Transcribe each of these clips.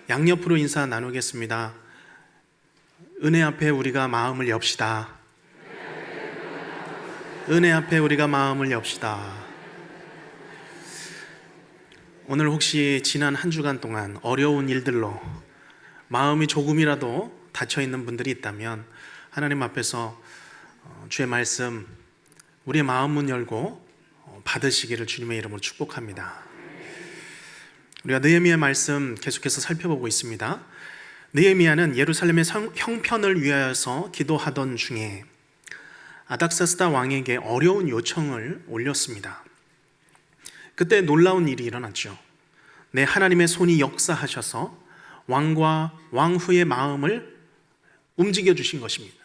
양옆으로 인사 나누겠습니다. 은혜 앞에 우리가 마음을 엽시다. 은혜 앞에 우리가 마음을 엽시다. 오늘 혹시 지난 한 주간 동안 어려운 일들로 마음이 조금이라도 닫혀있는 분들이 있다면 하나님 앞에서 주의 말씀, 우리의 마음 문 열고 받으시기를 주님의 이름으로 축복합니다. 우리가 느헤미야 말씀 계속해서 살펴보고 있습니다. 느헤미야는 예루살렘의 형편을 위하여서 기도하던 중에 아닥사스다 왕에게 어려운 요청을 올렸습니다. 그때 놀라운 일이 일어났죠. 내 하나님의 손이 역사하셔서 왕과 왕후의 마음을 움직여 주신 것입니다.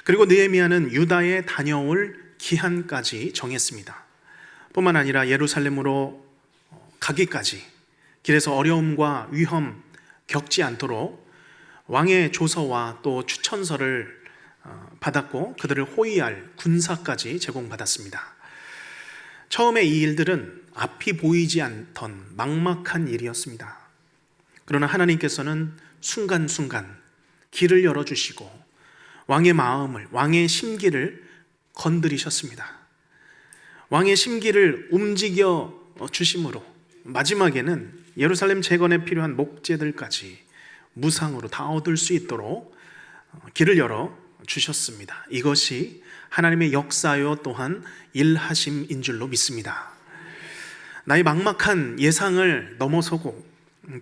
그리고 느헤미야는 유다에 다녀올 기한까지 정했습니다. 뿐만 아니라 예루살렘으로 가기까지 길에서 어려움과 위험 겪지 않도록 왕의 조서와 또 추천서를 받았고 그들을 호위할 군사까지 제공받았습니다. 처음에 이 일들은 앞이 보이지 않던 막막한 일이었습니다. 그러나 하나님께서는 순간순간 길을 열어주시고 왕의 마음을, 왕의 심기를 건드리셨습니다. 왕의 심기를 움직여 주심으로 마지막에는 예루살렘 재건에 필요한 목재들까지 무상으로 다 얻을 수 있도록 길을 열어 주셨습니다. 이것이 하나님의 역사요 또한 일하심인 줄로 믿습니다. 나의 막막한 예상을 넘어서고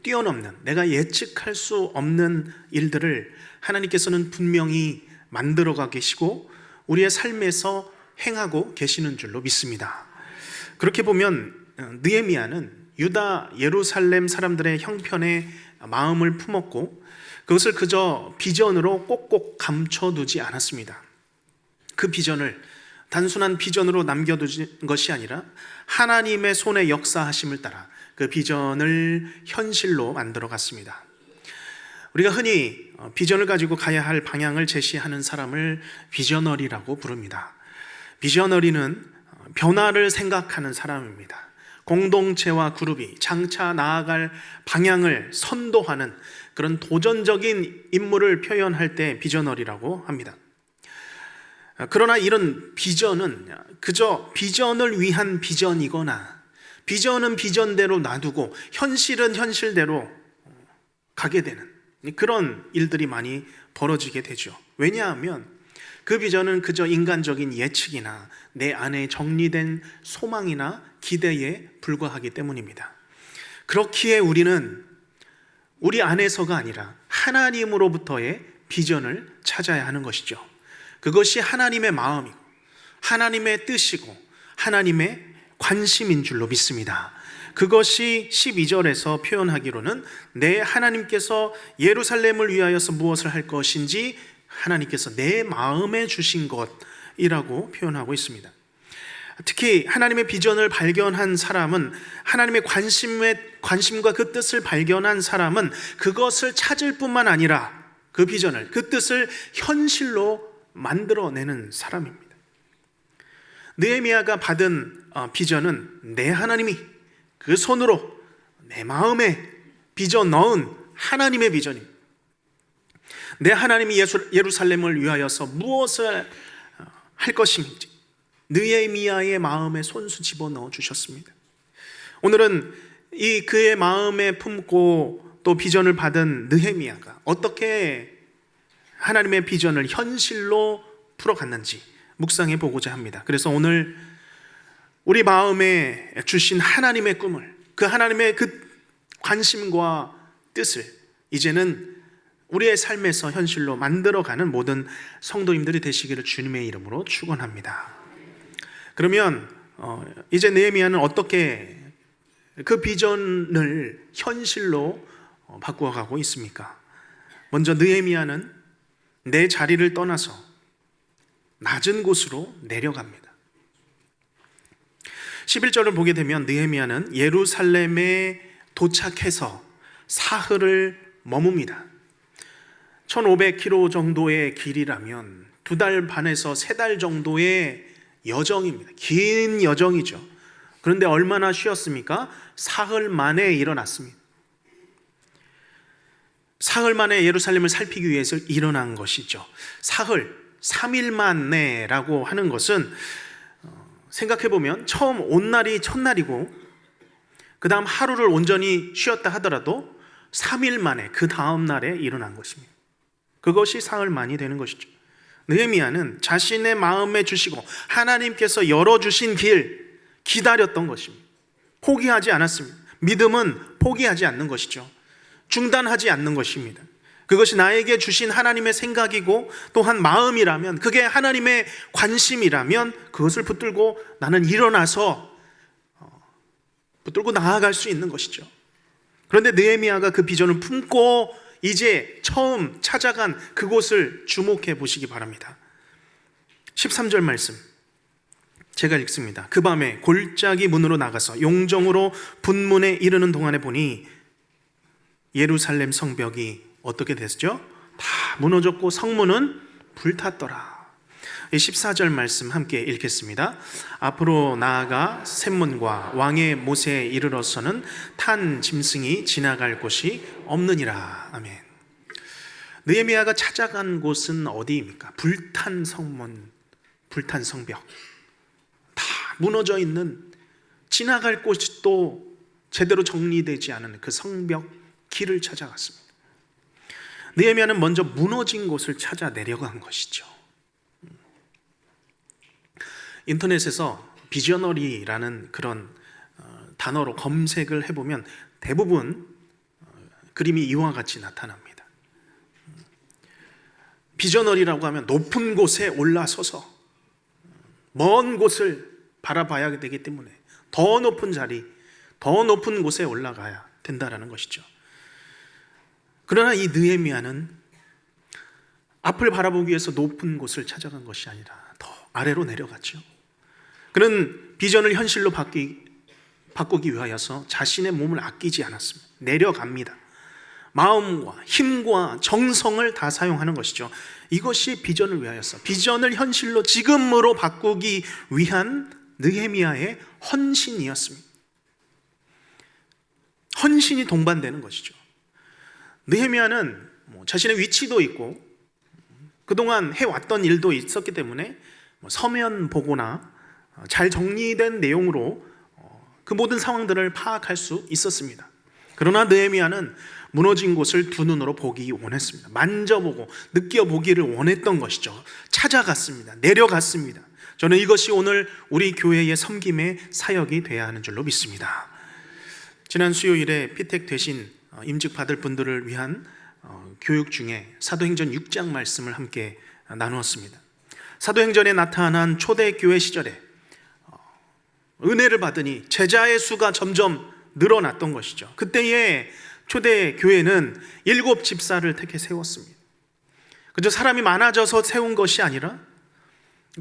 뛰어넘는, 내가 예측할 수 없는 일들을 하나님께서는 분명히 만들어가 계시고 우리의 삶에서 행하고 계시는 줄로 믿습니다. 그렇게 보면 느헤미야는 유다 예루살렘 사람들의 형편에 마음을 품었고 그것을 그저 비전으로 꼭꼭 감춰두지 않았습니다. 그 비전을 단순한 비전으로 남겨두신 것이 아니라 하나님의 손의 역사하심을 따라 그 비전을 현실로 만들어 갔습니다. 우리가 흔히 비전을 가지고 가야 할 방향을 제시하는 사람을 비저너리라고 부릅니다. 비저너리는 변화를 생각하는 사람입니다. 공동체와 그룹이 장차 나아갈 방향을 선도하는 그런 도전적인 임무를 표현할 때 비저너리라고 합니다. 그러나 이런 비전은 그저 비전을 위한 비전이거나 비전은 비전대로 놔두고 현실은 현실대로 가게 되는 그런 일들이 많이 벌어지게 되죠. 왜냐하면 그 비전은 그저 인간적인 예측이나 내 안에 정리된 소망이나 기대에 불과하기 때문입니다. 그렇기에 우리는 우리 안에서가 아니라 하나님으로부터의 비전을 찾아야 하는 것이죠. 그것이 하나님의 마음이고 하나님의 뜻이고 하나님의 관심인 줄로 믿습니다. 그것이 12절에서 표현하기로는 내 하나님께서 예루살렘을 위하여서 무엇을 할 것인지 하나님께서 내 마음에 주신 것이라고 표현하고 있습니다. 특히 하나님의 비전을 발견한 사람은 하나님의 관심과 그 뜻을 발견한 사람은 그것을 찾을 뿐만 아니라 그 비전을, 그 뜻을 현실로 만들어내는 사람입니다. 느헤미야가 받은 비전은 내 하나님이 그 손으로 내 마음에 빚어 넣은 하나님의 비전입니다. 내 하나님이 예루살렘을 위하여서 무엇을 할 것인지 느헤미야의 마음에 손수 집어넣어 주셨습니다. 오늘은 이 그의 마음에 품고 또 비전을 받은 느헤미야가 어떻게 하나님의 비전을 현실로 풀어갔는지 묵상해 보고자 합니다. 그래서 오늘 우리 마음에 주신 하나님의 꿈을, 그 하나님의 그 관심과 뜻을 이제는 우리의 삶에서 현실로 만들어가는 모든 성도님들이 되시기를 주님의 이름으로 축원합니다. 그러면 이제 느헤미야는 어떻게 그 비전을 현실로 바꾸어가고 있습니까? 먼저 느헤미야는 내 자리를 떠나서 낮은 곳으로 내려갑니다. 11절을 보게 되면 느헤미야는 예루살렘에 도착해서 사흘을 머뭅니다. 1500km 정도의 길이라면 2달 반에서 3달 정도의 여정입니다. 긴 여정이죠. 그런데 얼마나 쉬었습니까? 사흘 만에 일어났습니다. 사흘 만에 예루살렘을 살피기 위해서 일어난 것이죠. 사흘, 3일 만에라고 하는 것은 생각해보면 처음 온 날이 첫날이고 그 다음 하루를 온전히 쉬었다 하더라도 3일 만에 그 다음 날에 일어난 것입니다. 그것이 사흘 만이 되는 것이죠. 느헤미야는 자신의 마음에 주시고 하나님께서 열어주신 길 기다렸던 것입니다. 포기하지 않았습니다. 믿음은 포기하지 않는 것이죠. 중단하지 않는 것입니다. 그것이 나에게 주신 하나님의 생각이고 또한 마음이라면, 그게 하나님의 관심이라면 그것을 붙들고 나는 일어나서 붙들고 나아갈 수 있는 것이죠. 그런데 느헤미야가 그 비전을 품고 이제 처음 찾아간 그곳을 주목해 보시기 바랍니다. 13절 말씀 제가 읽습니다. 그 밤에 골짜기 문으로 나가서 용정으로 분문에 이르는 동안에 보니 예루살렘 성벽이 어떻게 됐죠? 다 무너졌고 성문은 불탔더라. 14절 말씀 함께 읽겠습니다. 앞으로 나아가 샘문과 왕의 못에 이르러서는 탄 짐승이 지나갈 곳이 없느니라. 아멘. 느헤미야가 찾아간 곳은 어디입니까? 불탄 성문, 불탄 성벽, 다 무너져 있는, 지나갈 곳이 또 제대로 정리되지 않은 그 성벽 길을 찾아갔습니다. 느헤미야는 먼저 무너진 곳을 찾아 내려간 것이죠. 인터넷에서 비저너리라는 그런 단어로 검색을 해보면 대부분 그림이 이와 같이 나타납니다. 비저너리라고 하면 높은 곳에 올라서서 먼 곳을 바라봐야 되기 때문에 더 높은 자리, 더 높은 곳에 올라가야 된다라는 것이죠. 그러나 이 느헤미야는 앞을 바라보기 위해서 높은 곳을 찾아간 것이 아니라 더 아래로 내려갔죠. 그는 비전을 현실로 바꾸기 위하여서 자신의 몸을 아끼지 않았습니다. 내려갑니다. 마음과 힘과 정성을 다 사용하는 것이죠. 이것이 비전을 위하여서, 비전을 현실로 지금으로 바꾸기 위한 느헤미야의 헌신이었습니다. 헌신이 동반되는 것이죠. 느헤미야는 자신의 위치도 있고 그동안 해왔던 일도 있었기 때문에 서면 보고나 잘 정리된 내용으로 그 모든 상황들을 파악할 수 있었습니다. 그러나 느헤미야는 무너진 곳을 두 눈으로 보기 원했습니다. 만져보고 느껴보기를 원했던 것이죠. 찾아갔습니다. 내려갔습니다. 저는 이것이 오늘 우리 교회의 섬김의 사역이 되어야 하는 줄로 믿습니다. 지난 수요일에 피택 대신 임직받을 분들을 위한 교육 중에 사도행전 6장 말씀을 함께 나누었습니다. 사도행전에 나타난 초대교회 시절에 은혜를 받으니 제자의 수가 점점 늘어났던 것이죠. 그때에 초대교회는 7 집사를 택해 세웠습니다. 그저 사람이 많아져서 세운 것이 아니라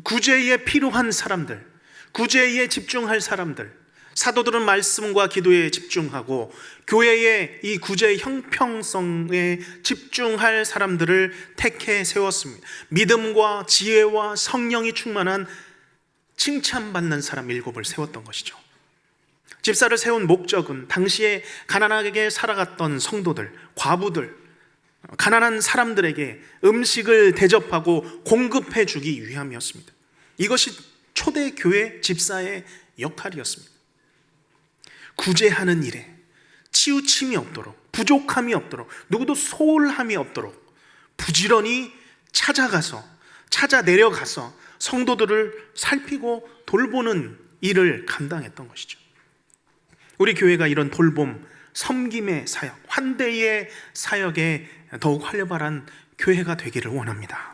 구제에 필요한 사람들, 구제에 집중할 사람들, 사도들은 말씀과 기도에 집중하고 교회의 이 구제의 형평성에 집중할 사람들을 택해 세웠습니다. 믿음과 지혜와 성령이 충만한 칭찬받는 사람 7을 세웠던 것이죠. 집사를 세운 목적은 당시에 가난하게 살아갔던 성도들, 과부들, 가난한 사람들에게 음식을 대접하고 공급해 주기 위함이었습니다. 이것이 초대교회 집사의 역할이었습니다. 구제하는 일에 치우침이 없도록, 부족함이 없도록, 누구도 소홀함이 없도록 부지런히 찾아 내려가서 성도들을 살피고 돌보는 일을 감당했던 것이죠. 우리 교회가 이런 돌봄, 섬김의 사역, 환대의 사역에 더욱 활발한 교회가 되기를 원합니다.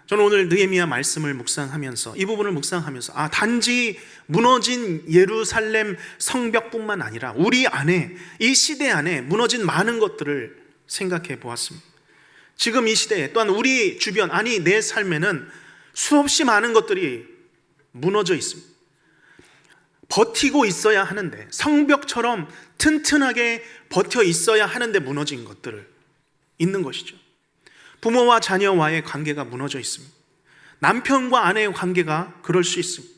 저는 오늘 느헤미야 말씀을 묵상하면서, 이 부분을 묵상하면서 단지 무너진 예루살렘 성벽뿐만 아니라 우리 안에, 이 시대 안에 무너진 많은 것들을 생각해 보았습니다. 지금 이 시대에 또한 우리 주변, 아니 내 삶에는 수없이 많은 것들이 무너져 있습니다. 버티고 있어야 하는데, 성벽처럼 튼튼하게 버텨 있어야 하는데 무너진 것들을 있는 것이죠. 부모와 자녀와의 관계가 무너져 있습니다. 남편과 아내의 관계가 그럴 수 있습니다.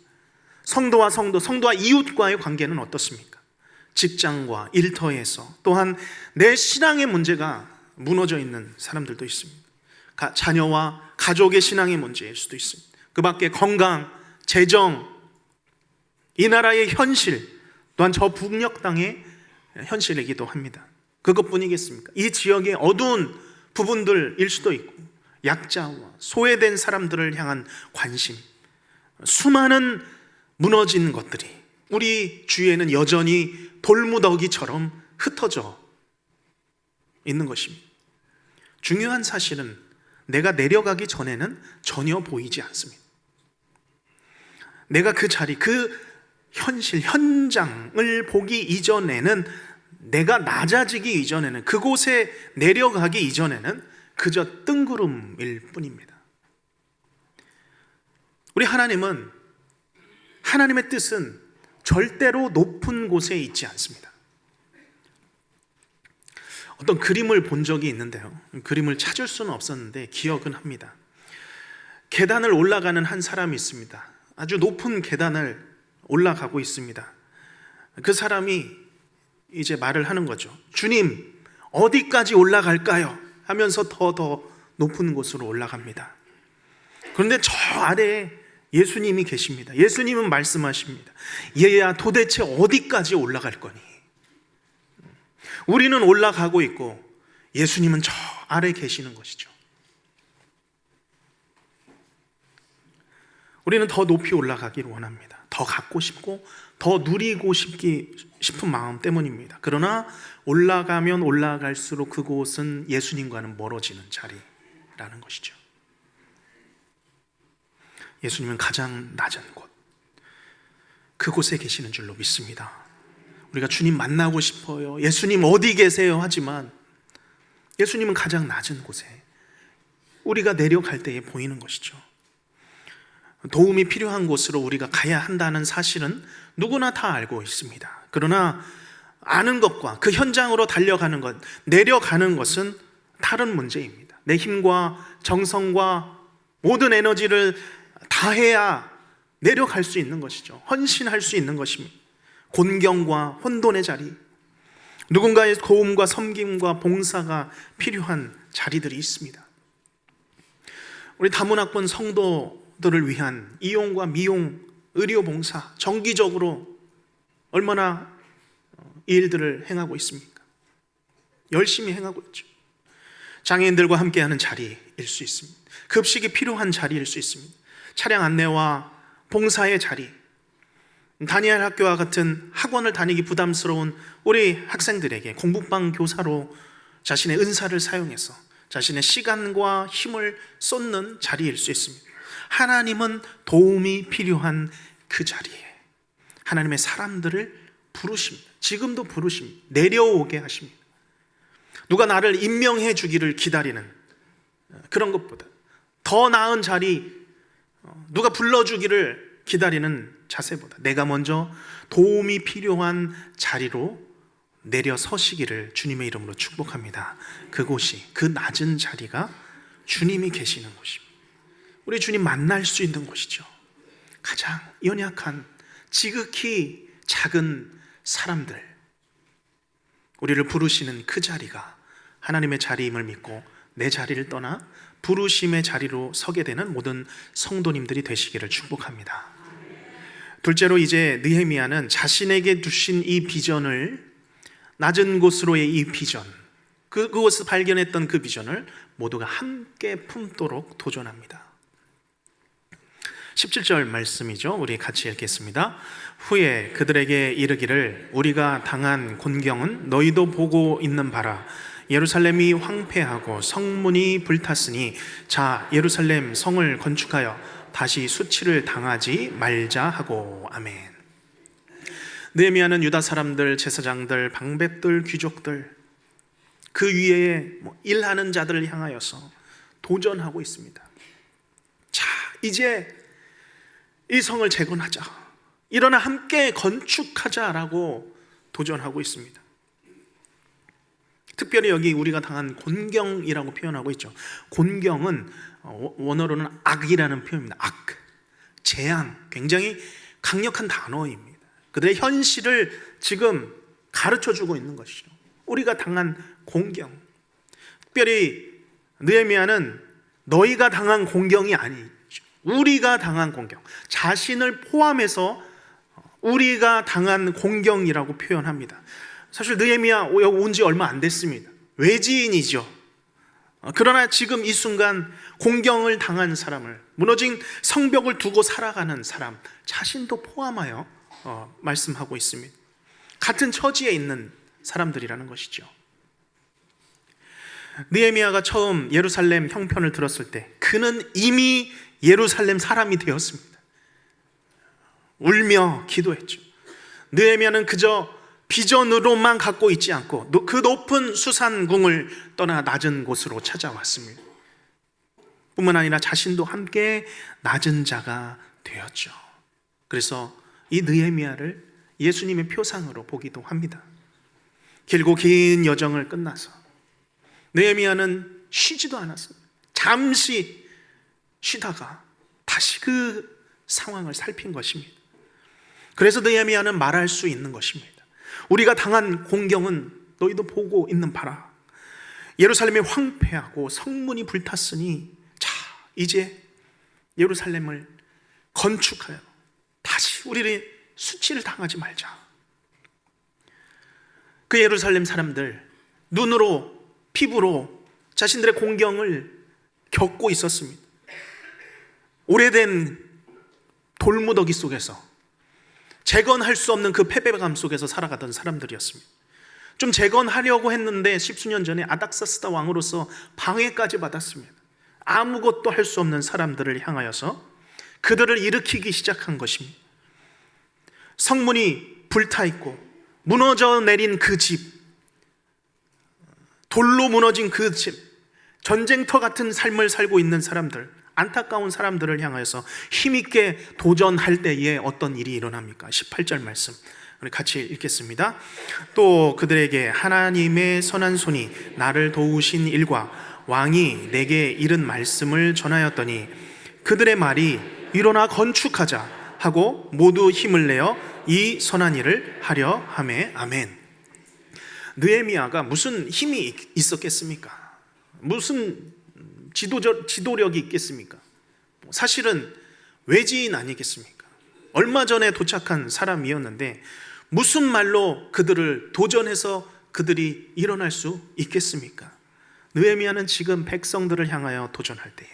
성도와 이웃과의 관계는 어떻습니까? 직장과 일터에서, 또한 내 신앙의 문제가 무너져 있는 사람들도 있습니다. 자녀와 가족의 신앙의 문제일 수도 있습니다. 그 밖에 건강, 재정, 이 나라의 현실, 또한 저 북녘 땅의 현실이기도 합니다. 그것뿐이겠습니까? 이 지역의 어두운 부분들일 수도 있고, 약자와 소외된 사람들을 향한 관심, 수많은 무너진 것들이 우리 주위에는 여전히 돌무더기처럼 흩어져 있는 것입니다. 중요한 사실은 내가 내려가기 전에는 전혀 보이지 않습니다. 내가 그 자리, 그 현실, 현장을 보기 이전에는, 내가 낮아지기 이전에는, 그곳에 내려가기 이전에는 그저 뜬구름일 뿐입니다. 우리 하나님은, 하나님의 뜻은 절대로 높은 곳에 있지 않습니다. 어떤 그림을 본 적이 있는데요, 그림을 찾을 수는 없었는데 기억은 합니다. 계단을 올라가는 한 사람이 있습니다. 아주 높은 계단을 올라가고 있습니다. 그 사람이 이제 말을 하는 거죠. 주님, 어디까지 올라갈까요? 하면서 더 높은 곳으로 올라갑니다. 그런데 저 아래에 예수님이 계십니다. 예수님은 말씀하십니다. 얘야, 도대체 어디까지 올라갈 거니? 우리는 올라가고 있고 예수님은 저 아래 계시는 것이죠. 우리는 더 높이 올라가기를 원합니다. 더 갖고 싶고 더 누리고 싶은 마음 때문입니다. 그러나 올라가면 올라갈수록 그곳은 예수님과는 멀어지는 자리라는 것이죠. 예수님은 가장 낮은 곳, 그곳에 계시는 줄로 믿습니다. 우리가 주님 만나고 싶어요, 예수님 어디 계세요 하지만 예수님은 가장 낮은 곳에 우리가 내려갈 때에 보이는 것이죠. 도움이 필요한 곳으로 우리가 가야 한다는 사실은 누구나 다 알고 있습니다. 그러나 아는 것과 그 현장으로 달려가는 것, 내려가는 것은 다른 문제입니다. 내 힘과 정성과 모든 에너지를 다해야 내려갈 수 있는 것이죠. 헌신할 수 있는 것입니다. 곤경과 혼돈의 자리, 누군가의 도움과 섬김과 봉사가 필요한 자리들이 있습니다. 우리 다문학번 성도들을 위한 이용과 미용, 의료봉사, 정기적으로 얼마나 이 일들을 행하고 있습니까? 열심히 행하고 있죠. 장애인들과 함께하는 자리일 수 있습니다. 급식이 필요한 자리일 수 있습니다. 차량 안내와 봉사의 자리, 다니엘 학교와 같은 학원을 다니기 부담스러운 우리 학생들에게 공부방 교사로 자신의 은사를 사용해서 자신의 시간과 힘을 쏟는 자리일 수 있습니다. 하나님은 도움이 필요한 그 자리에 하나님의 사람들을 부르십니다. 지금도 부르십니다. 내려오게 하십니다. 누가 나를 임명해 주기를 기다리는 그런 것보다 더 나은 자리, 누가 불러주기를 기다리는 자세보다 내가 먼저 도움이 필요한 자리로 내려 서시기를 주님의 이름으로 축복합니다. 그곳이, 그 낮은 자리가 주님이 계시는 곳입니다. 우리 주님 만날 수 있는 곳이죠. 가장 연약한, 지극히 작은 사람들, 우리를 부르시는 그 자리가 하나님의 자리임을 믿고 내 자리를 떠나 부르심의 자리로 서게 되는 모든 성도님들이 되시기를 축복합니다. 둘째로, 이제 느헤미야는 자신에게 주신 이 비전을, 낮은 곳으로의 이 비전, 그곳에서 발견했던 그 비전을 모두가 함께 품도록 도전합니다. 17절 말씀이죠. 우리 같이 읽겠습니다. 후에 그들에게 이르기를 우리가 당한 곤경은 너희도 보고 있는 바라. 예루살렘이 황폐하고 성문이 불탔으니 자, 예루살렘 성을 건축하여 다시 수치를 당하지 말자 하고. 아멘. 느헤미야는 유다 사람들, 제사장들, 방백들, 귀족들, 그 위에 일하는 자들을 향하여서 도전하고 있습니다. 자, 이제 이 성을 재건하자, 일어나 함께 건축하자라고 도전하고 있습니다. 특별히 여기 우리가 당한 곤경이라고 표현하고 있죠. 곤경은 원어로는 악이라는 표현입니다. 악, 재앙, 굉장히 강력한 단어입니다. 그들의 현실을 지금 가르쳐주고 있는 것이죠. 우리가 당한 곤경, 특별히 느헤미야는 너희가 당한 공경이 아니죠. 우리가 당한 공경, 자신을 포함해서 우리가 당한 공경이라고 표현합니다. 사실 느헤미야 온 지 얼마 안 됐습니다. 외지인이죠. 그러나 지금 이 순간 공경을 당한 사람을, 무너진 성벽을 두고 살아가는 사람 자신도 포함하여 말씀하고 있습니다. 같은 처지에 있는 사람들이라는 것이죠. 느헤미야가 처음 예루살렘 형편을 들었을 때 그는 이미 예루살렘 사람이 되었습니다. 울며 기도했죠. 느헤미야는 그저 비전으로만 갖고 있지 않고 그 높은 수산궁을 떠나 낮은 곳으로 찾아왔습니다. 뿐만 아니라 자신도 함께 낮은 자가 되었죠. 그래서 이 느헤미야를 예수님의 표상으로 보기도 합니다. 길고 긴 여정을 끝나서 느헤미야는 쉬지도 않았습니다. 잠시 쉬다가 다시 그 상황을 살핀 것입니다. 그래서 느헤미야는 말할 수 있는 것입니다. 우리가 당한 공경은 너희도 보고 있는 바라. 예루살렘이 황폐하고 성문이 불탔으니 자, 이제 예루살렘을 건축하여 다시 우리를 수치를 당하지 말자. 그 예루살렘 사람들 눈으로, 피부로 자신들의 공경을 겪고 있었습니다. 오래된 돌무더기 속에서 재건할 수 없는 그 패배감 속에서 살아가던 사람들이었습니다. 좀 재건하려고 했는데 십수년 전에 아닥사스다 왕으로서 방해까지 받았습니다. 아무것도 할 수 없는 사람들을 향하여서 그들을 일으키기 시작한 것입니다. 성문이 불타있고 무너져 내린 그 집, 돌로 무너진 그 집, 전쟁터 같은 삶을 살고 있는 사람들, 안타까운 사람들을 향해서 힘있게 도전할 때에 어떤 일이 일어납니까? 18절 말씀 우리 같이 읽겠습니다. 또 그들에게 하나님의 선한 손이 나를 도우신 일과 왕이 내게 이른 말씀을 전하였더니 그들의 말이 일어나 건축하자 하고 모두 힘을 내어 이 선한 일을 하려 하매 아멘. 느헤미야가 무슨 힘이 있었겠습니까? 무슨 지도력이 있겠습니까? 사실은 외지인 아니겠습니까? 얼마 전에 도착한 사람이었는데 무슨 말로 그들을 도전해서 그들이 일어날 수 있겠습니까? 느헤미야는 지금 백성들을 향하여 도전할 때예요.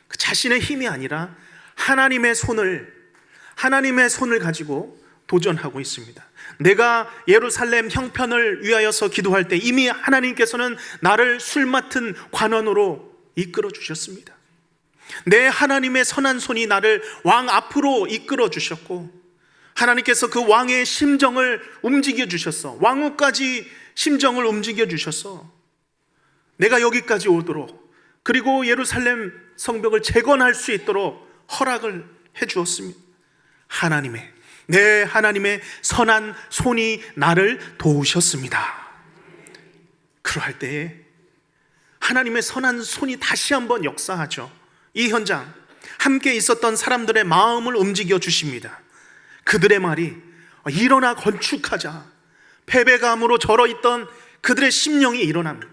그 자신의 힘이 아니라 하나님의 손을 가지고 도전하고 있습니다. 내가 예루살렘 형편을 위하여서 기도할 때 이미 하나님께서는 나를 술 맡은 관원으로 이끌어 주셨습니다. 내 하나님의 선한 손이 나를 왕 앞으로 이끌어 주셨고 하나님께서 그 왕의 심정을 움직여 주셨어. 왕후까지 심정을 움직여 주셨어. 내가 여기까지 오도록, 그리고 예루살렘 성벽을 재건할 수 있도록 허락을 해 주었습니다. 내 하나님의 선한 손이 나를 도우셨습니다. 그러할 때에 하나님의 선한 손이 다시 한번 역사하죠. 이 현장 함께 있었던 사람들의 마음을 움직여 주십니다. 그들의 말이 일어나 건축하자. 패배감으로 절어있던 그들의 심령이 일어납니다.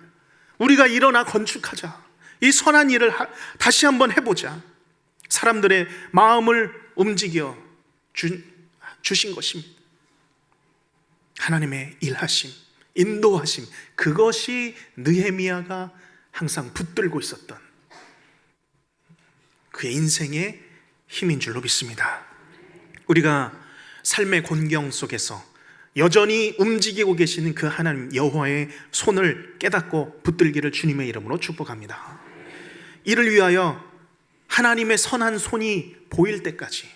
우리가 일어나 건축하자. 이 선한 일을 다시 한번 해보자. 사람들의 마음을 움직여 주신 것입니다. 하나님의 일하심, 인도하심, 그것이 느헤미야가 항상 붙들고 있었던 그의 인생의 힘인 줄로 믿습니다. 우리가 삶의 곤경 속에서 여전히 움직이고 계시는 그 하나님 여호와의 손을 깨닫고 붙들기를 주님의 이름으로 축복합니다. 이를 위하여 하나님의 선한 손이 보일 때까지,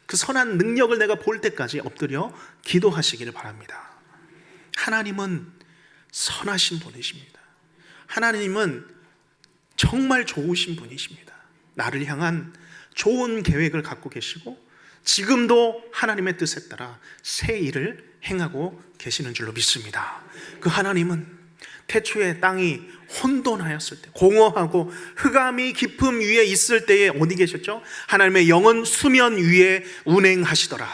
그 선한 능력을 내가 볼 때까지 엎드려 기도하시기를 바랍니다. 하나님은 선하신 분이십니다. 하나님은 정말 좋으신 분이십니다. 나를 향한 좋은 계획을 갖고 계시고 지금도 하나님의 뜻에 따라 새 일을 행하고 계시는 줄로 믿습니다. 그 하나님은 태초에 땅이 혼돈하였을 때, 공허하고 흑암이 깊음 위에 있을 때에 어디 계셨죠? 하나님의 영은 수면 위에 운행하시더라.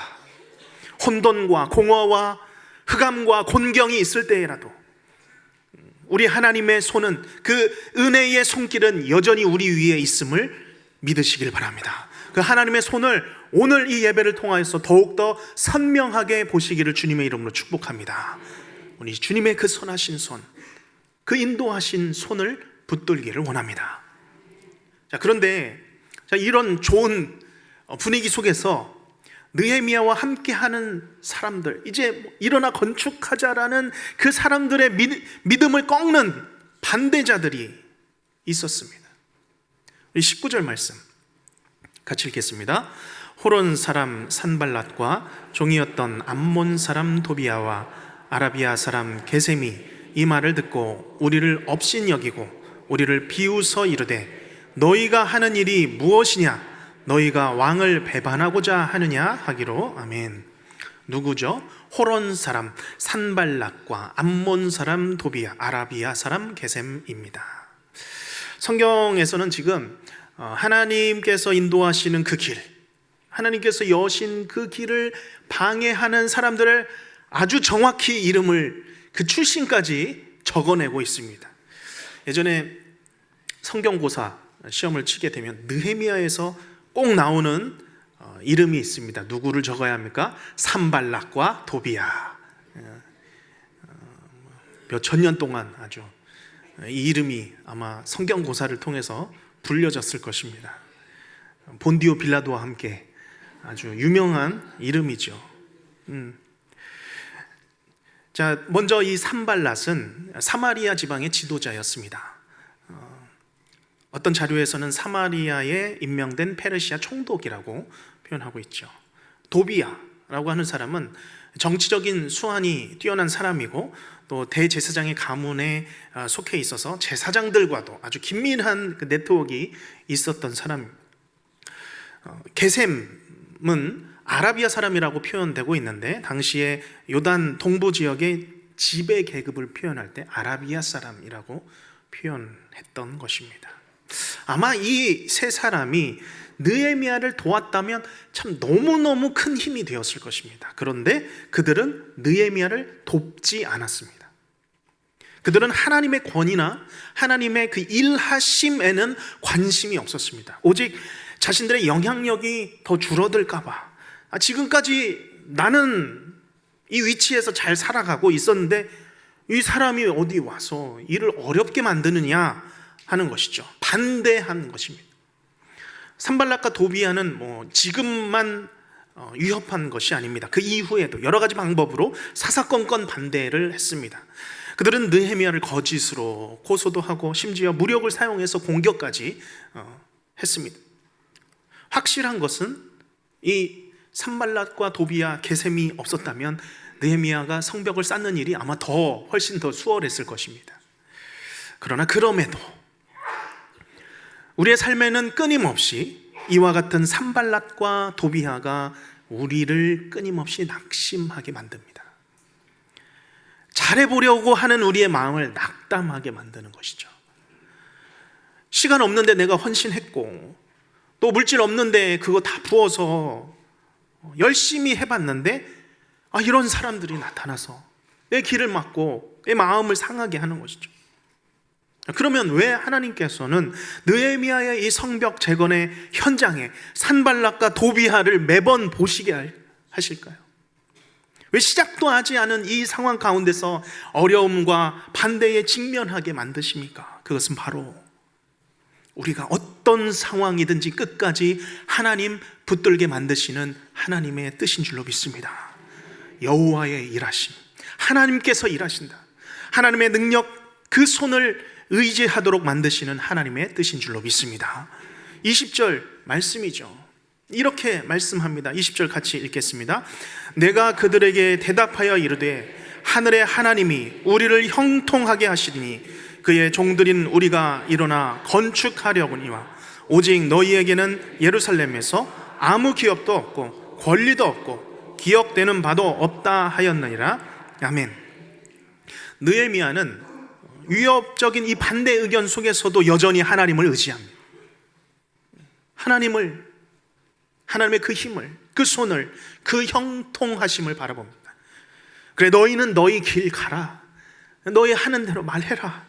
혼돈과 공허와 흑암과 곤경이 있을 때에라도 우리 하나님의 손은, 그 은혜의 손길은 여전히 우리 위에 있음을 믿으시길 바랍니다. 그 하나님의 손을 오늘 이 예배를 통하여서 더욱더 선명하게 보시기를 주님의 이름으로 축복합니다. 우리 주님의 그 선하신 손, 그 인도하신 손을 붙들기를 원합니다. 자, 그런데 이런 좋은 분위기 속에서 느헤미야와 함께하는 사람들, 이제 일어나 건축하자라는 그 사람들의 믿음을 꺾는 반대자들이 있었습니다. 우리 19절 말씀 같이 읽겠습니다. 호론 사람 산발랏과 종이었던 암몬 사람 도비야와 아라비아 사람 게셈이 이 말을 듣고 우리를 업신여기고 우리를 비웃어 이르되 너희가 하는 일이 무엇이냐? 너희가 왕을 배반하고자 하느냐 하기로. 아멘. 누구죠? 호론 사람 산발랏과 암몬 사람 도비야, 아라비아 사람 게셈입니다. 성경에서는 지금 하나님께서 인도하시는 그 길, 하나님께서 여신 그 길을 방해하는 사람들을 아주 정확히 이름을, 그 출신까지 적어내고 있습니다. 예전에 성경고사 시험을 치게 되면 느헤미야에서 꼭 나오는 이름이 있습니다. 누구를 적어야 합니까? 산발랏과 도비야. 몇 천 년 동안 아주 이 이름이 아마 성경고사를 통해서 불려졌을 것입니다. 본디오 빌라도와 함께 아주 유명한 이름이죠. 자, 먼저 이 산발랏은 사마리아 지방의 지도자였습니다. 어떤 자료에서는 사마리아에 임명된 페르시아 총독이라고 표현하고 있죠. 도비야라고 하는 사람은 정치적인 수완이 뛰어난 사람이고 또 대제사장의 가문에 속해 있어서 제사장들과도 아주 긴밀한 그 네트워크가 있었던 사람입니다. 게셈은 아라비아 사람이라고 표현되고 있는데 당시에 요단 동부 지역의 지배 계급을 표현할 때 아라비아 사람이라고 표현했던 것입니다. 아마 이 세 사람이 느헤미야를 도왔다면 참 너무너무 큰 힘이 되었을 것입니다. 그런데 그들은 느헤미야를 돕지 않았습니다. 그들은 하나님의 권위나 하나님의 그 일하심에는 관심이 없었습니다. 오직 자신들의 영향력이 더 줄어들까 봐, 지금까지 나는 이 위치에서 잘 살아가고 있었는데 이 사람이 어디 와서 일을 어렵게 만드느냐 하는 것이죠. 반대한 것입니다. 산발랏과 도비야는 지금만 위협한 것이 아닙니다. 그 이후에도 여러 가지 방법으로 사사건건 반대를 했습니다. 그들은 느헤미야를 거짓으로 고소도 하고 심지어 무력을 사용해서 공격까지 했습니다. 확실한 것은 이 산발랏과 도비야, 게셈이 없었다면 느헤미야가 성벽을 쌓는 일이 아마 훨씬 더 수월했을 것입니다. 그러나 그럼에도 우리의 삶에는 끊임없이 이와 같은 산발랏과 도비야가 우리를 끊임없이 낙심하게 만듭니다. 잘해보려고 하는 우리의 마음을 낙담하게 만드는 것이죠. 시간 없는데 내가 헌신했고 또 물질 없는데 그거 다 부어서 열심히 해봤는데 이런 사람들이 나타나서 내 길을 막고 내 마음을 상하게 하는 것이죠. 그러면 왜 하나님께서는 느헤미야의 이 성벽 재건의 현장에 산발랏과 도비야를 매번 보시게 하실까요? 왜 시작도 하지 않은 이 상황 가운데서 어려움과 반대에 직면하게 만드십니까? 그것은 바로 우리가 어떤 상황이든지 끝까지 하나님 붙들게 만드시는 하나님의 뜻인 줄로 믿습니다. 여호와의 일하심, 하나님께서 일하신다. 하나님의 능력, 그 손을 의지하도록 만드시는 하나님의 뜻인 줄로 믿습니다. 20절 말씀이죠. 이렇게 말씀합니다. 20절 같이 읽겠습니다. 내가 그들에게 대답하여 이르되 하늘의 하나님이 우리를 형통하게 하시리니 그의 종들인 우리가 일어나 건축하려거니와 오직 너희에게는 예루살렘에서 아무 기업도 없고 권리도 없고 기억되는 바도 없다 하였느니라. 아멘. 느헤미야는 위협적인 이 반대 의견 속에서도 여전히 하나님을 의지합니다. 하나님의 그 힘을, 그 손을, 그 형통하심을 바라봅니다. 그래, 너희는 너희 길 가라. 너희 하는 대로 말해라.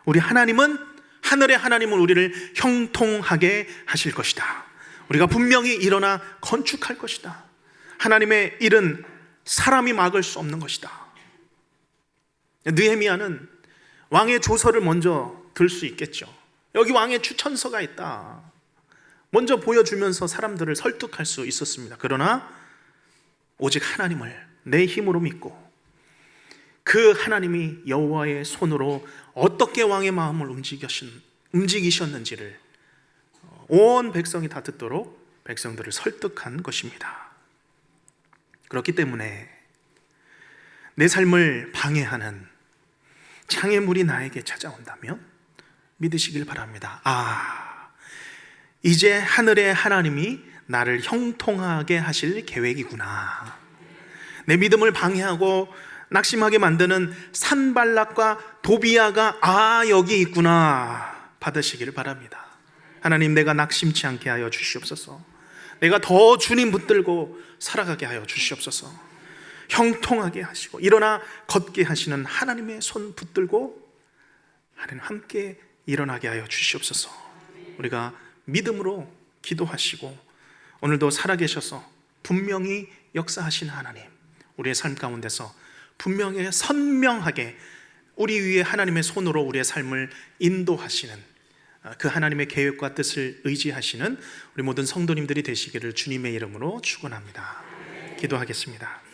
우리 하나님은, 하늘의 하나님은 우리를 형통하게 하실 것이다. 우리가 분명히 일어나 건축할 것이다. 하나님의 일은 사람이 막을 수 없는 것이다. 느헤미야는 왕의 조서를 먼저 들 수 있겠죠. 여기 왕의 추천서가 있다, 먼저 보여주면서 사람들을 설득할 수 있었습니다. 그러나 오직 하나님을 내 힘으로 믿고 그 하나님이 여호와의 손으로 어떻게 왕의 마음을 움직이셨는지를 온 백성이 다 듣도록 백성들을 설득한 것입니다. 그렇기 때문에 내 삶을 방해하는 장애물이 나에게 찾아온다면 믿으시길 바랍니다. 이제 하늘의 하나님이 나를 형통하게 하실 계획이구나. 내 믿음을 방해하고 낙심하게 만드는 산발락과 도비야가 여기 있구나 받으시기를 바랍니다. 하나님, 내가 낙심치 않게 하여 주시옵소서. 내가 더 주님 붙들고 살아가게 하여 주시옵소서. 형통하게 하시고 일어나 걷게 하시는 하나님의 손 붙들고 하나님 함께 일어나게 하여 주시옵소서. 우리가 믿음으로 기도하시고 오늘도 살아계셔서 분명히 역사하시는 하나님, 우리의 삶 가운데서 분명히 선명하게 우리 위에 하나님의 손으로 우리의 삶을 인도하시는 그 하나님의 계획과 뜻을 의지하시는 우리 모든 성도님들이 되시기를 주님의 이름으로 축원합니다. 기도하겠습니다.